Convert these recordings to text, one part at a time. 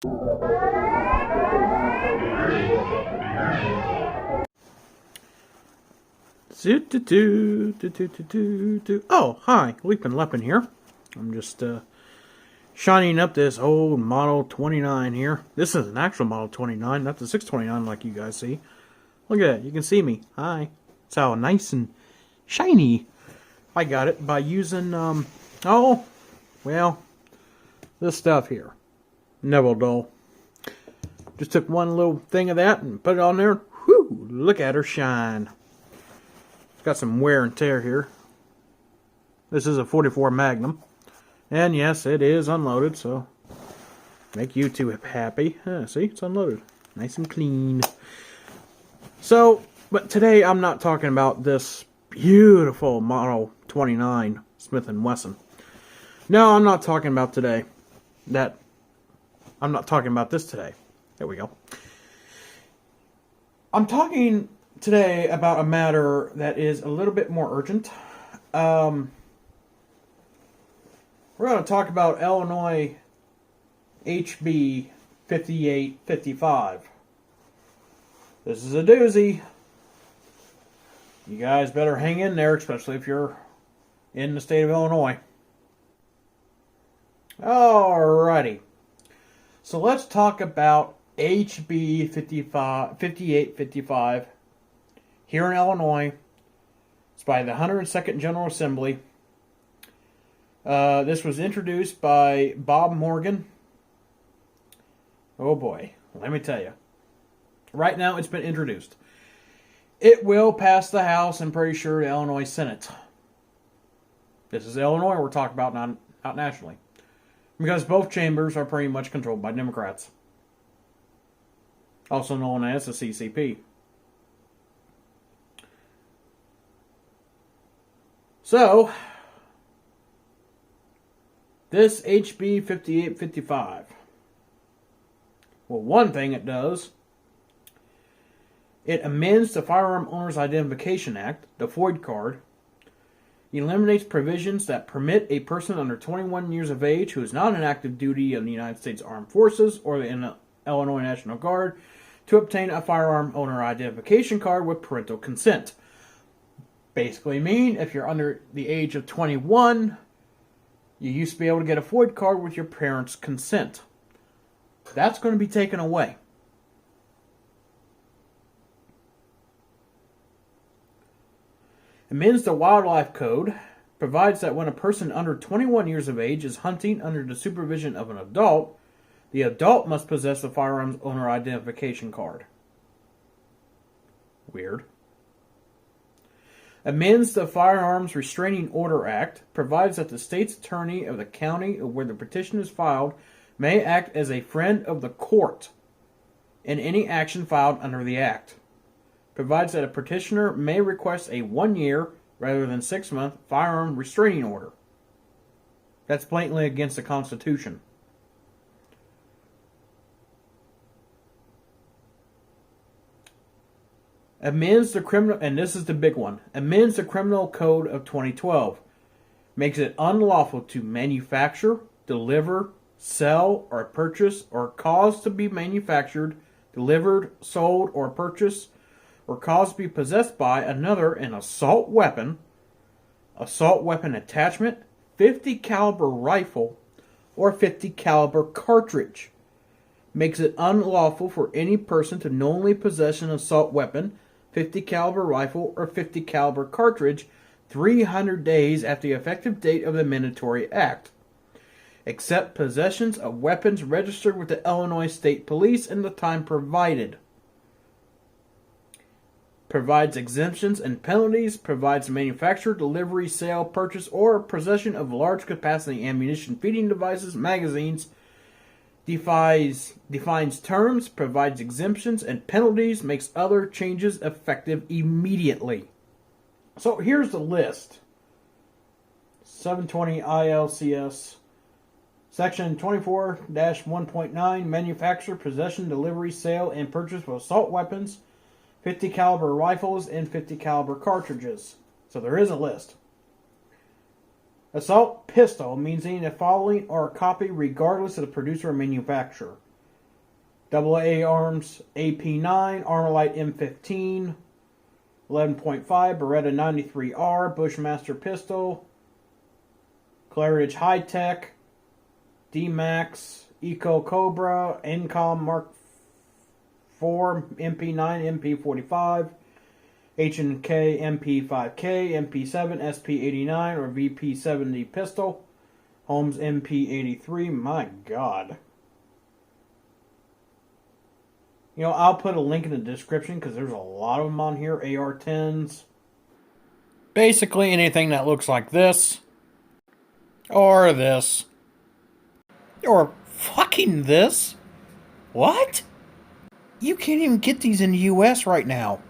Oh, hi, Leapin' Leppin here. I'm just shining up this old Model 29 here. This is an actual Model 29, not the 629 like you guys see. Look at that, you can see me. Hi. It's how nice and shiny. I got it by using, this stuff here. Neville Dull. Just took one little thing of that and put it on there. Whew, look at her shine. It's got some wear and tear here. This is a 44 Magnum. And yes, it is unloaded, so make you two happy. See, it's unloaded. Nice and clean. So, but today I'm not talking about this beautiful Model 29 Smith & Wesson. No, I'm not talking about today. I'm not talking about this today. There we go. I'm talking today about a matter that is a little bit more urgent. We're going to talk about Illinois HB 5855. This is a doozy. You guys better hang in there, especially if you're in the state of Illinois. Alrighty. So let's talk about HB 5855 here in Illinois. It's by the 102nd General Assembly. This was introduced by Bob Morgan. Oh boy, let me tell you. Right now it's been introduced. It will pass the House and pretty sure the Illinois Senate. This is Illinois we're talking about, not nationally. Because both chambers are pretty much controlled by Democrats. Also known as the CCP. So, this HB 5855. Well, one thing it does, it amends the Firearm Owners Identification Act, the FOID card. It eliminates provisions that permit a person under 21 years of age who is not in active duty in the United States Armed Forces or the Illinois National Guard to obtain a firearm owner identification card with parental consent. Basically mean if you're under the age of 21, you used to be able to get a FOID card with your parents' consent. That's going to be taken away. Amends the Wildlife Code, provides that when a person under 21 years of age is hunting under the supervision of an adult, the adult must possess a firearms owner identification card. Weird. Amends the Firearms Restraining Order Act, provides that the state's attorney of the county where the petition is filed may act as a friend of the court in any action filed under the act. Provides that a petitioner may request a 1-year rather than 6-month firearm restraining order. That's blatantly against the Constitution. Amends the criminal, and this is the big one, amends the Criminal Code of 2012. Makes it unlawful to manufacture, deliver, sell, or purchase, or cause to be manufactured, delivered, sold, or purchased, or cause to be possessed by another an assault weapon attachment, 50 caliber rifle, or 50 caliber cartridge. Makes it unlawful for any person to knowingly possess an assault weapon, 50 caliber rifle, or 50 caliber cartridge 300 days after the effective date of the mandatory act, except possessions of weapons registered with the Illinois State Police in the time provided. Provides exemptions and penalties, provides manufacture, delivery, sale, purchase, or possession of large capacity ammunition feeding devices, magazines, defines terms, provides exemptions and penalties, makes other changes effective immediately. So here's the list. 720 ILCS, Section 24-1.9, manufacture, possession, delivery, sale, and purchase of assault weapons, 50 caliber rifles, and 50 caliber cartridges. So there is a list. Assault pistol means any of the following or a copy regardless of the producer or manufacturer. AA Arms AP9, Armalite M15, 11.5, Beretta 93R, Bushmaster pistol, Claridge High Tech, D-Max, Eco Cobra, Encom Mark IV, MP9, MP45, H&K MP5K, MP7, SP89 or VP70 pistol, Holmes MP83. My God. You know, I'll put a link in the description because there's a lot of them on here. AR-10s. Basically anything that looks like this. Or this. Or fucking this. What? You can't even get these in the U.S. right now.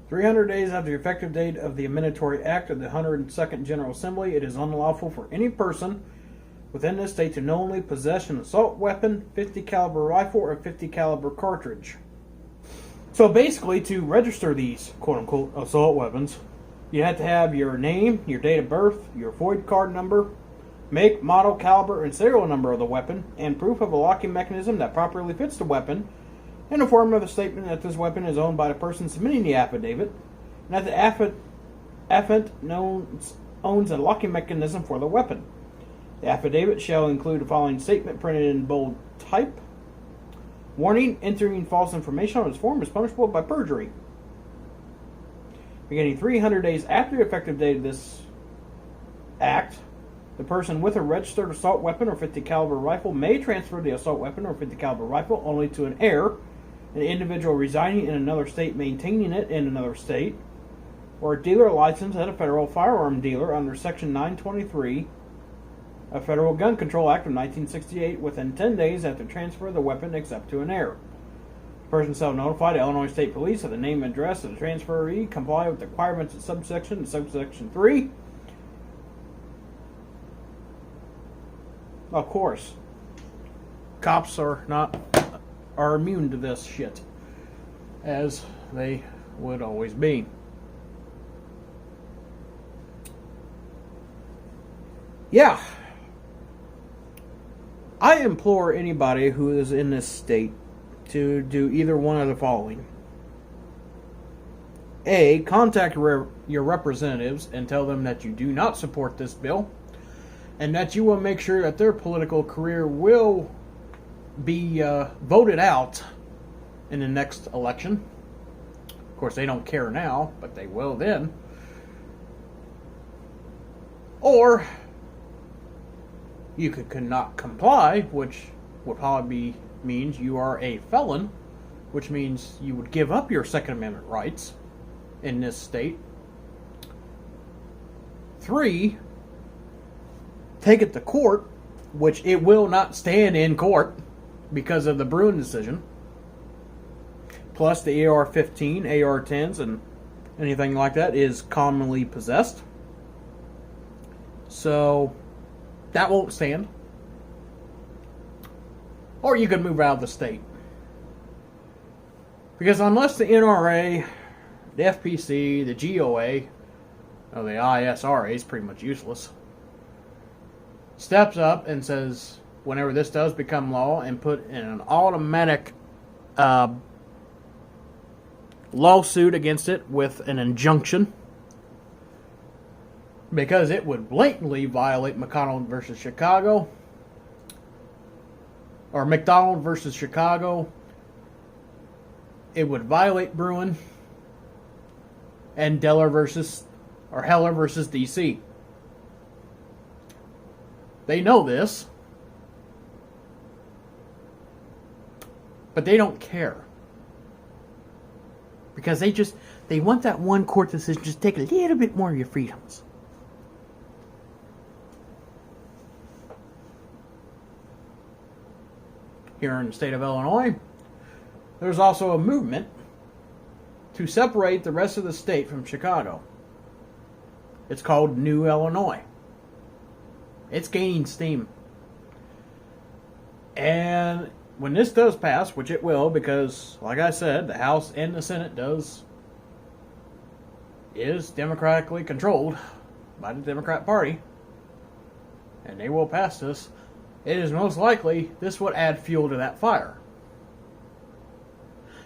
300 days after the effective date of the Amendatory Act of the 102nd General Assembly, it is unlawful for any person within this state to knowingly possess an assault weapon, 50 caliber rifle, or 50 caliber cartridge. So basically, to register these quote-unquote assault weapons, you have to have your name, your date of birth, your FOID card number, make, model, caliber, and serial number of the weapon, and proof of a locking mechanism that properly fits the weapon, and a form of the statement that this weapon is owned by the person submitting the affidavit, and that the affidavit owns a locking mechanism for the weapon. The affidavit shall include the following statement printed in bold type. Warning, entering false information on this form is punishable by perjury. Beginning 300 days after the effective date of this act, the person with a registered assault weapon or 50 caliber rifle may transfer the assault weapon or 50 caliber rifle only to an heir, an individual residing in another state maintaining it in another state, or a dealer licensed at a federal firearm dealer under Section 923 of Federal Gun Control Act of 1968 within 10 days after transfer of the weapon except to an heir. The person shall notify the Illinois State Police of the name and address of the transferee, comply with the requirements of subsection 3. Of course, cops are immune to this shit, as they would always be. Yeah. I implore anybody who is in this state to do either one of the following. A, contact your representatives and tell them that you do not support this bill, and that you will make sure that their political career will be voted out in the next election. Of course, they don't care now, but they will then. Or you could not comply, which would probably means you are a felon, which means you would give up your Second Amendment rights in this state. 3, take it to court, which it will not stand in court because of the Bruin decision. Plus the AR-15, AR-10s, and anything like that is commonly possessed. So that won't stand. Or you could move out of the state. Because unless the NRA, the FPC, the GOA, or the ISRA is pretty much useless, steps up and says, whenever this does become law, and put in an automatic lawsuit against it with an injunction, because it would blatantly violate McConnell versus Chicago, or McDonald versus Chicago. It would violate Bruin, and Heller versus DC. They know this, but they don't care, because they want that one court decision just take a little bit more of your freedoms. Here in the state of Illinois, there's also a movement to separate the rest of the state from Chicago. It's called New Illinois. It's gaining steam. And when this does pass, which it will, because, like I said, the House and the Senate is democratically controlled by the Democrat Party, and they will pass this, it is most likely this would add fuel to that fire.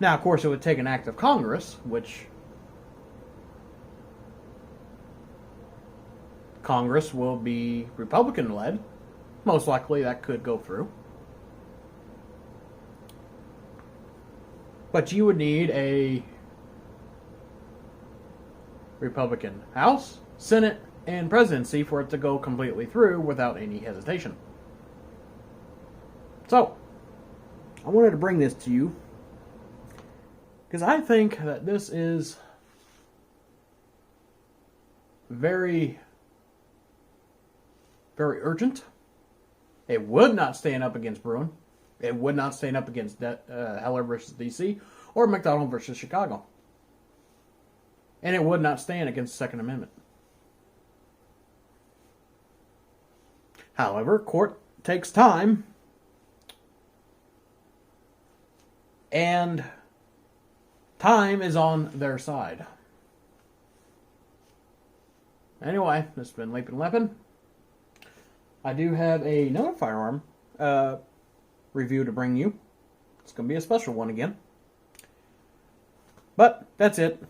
Now, of course, it would take an act of Congress, which Congress will be Republican-led. Most likely that could go through. But you would need a Republican House, Senate, and presidency for it to go completely through without any hesitation. So, I wanted to bring this to you because I think that this is very, very urgent. It would not stand up against Bruin. It would not stand up against Heller versus D.C. or McDonald versus Chicago. And it would not stand against the Second Amendment. However, court takes time, and time is on their side. Anyway, this has been Leapin' Leppin'. I do have another firearm review to bring you. It's going to be a special one again. But that's it.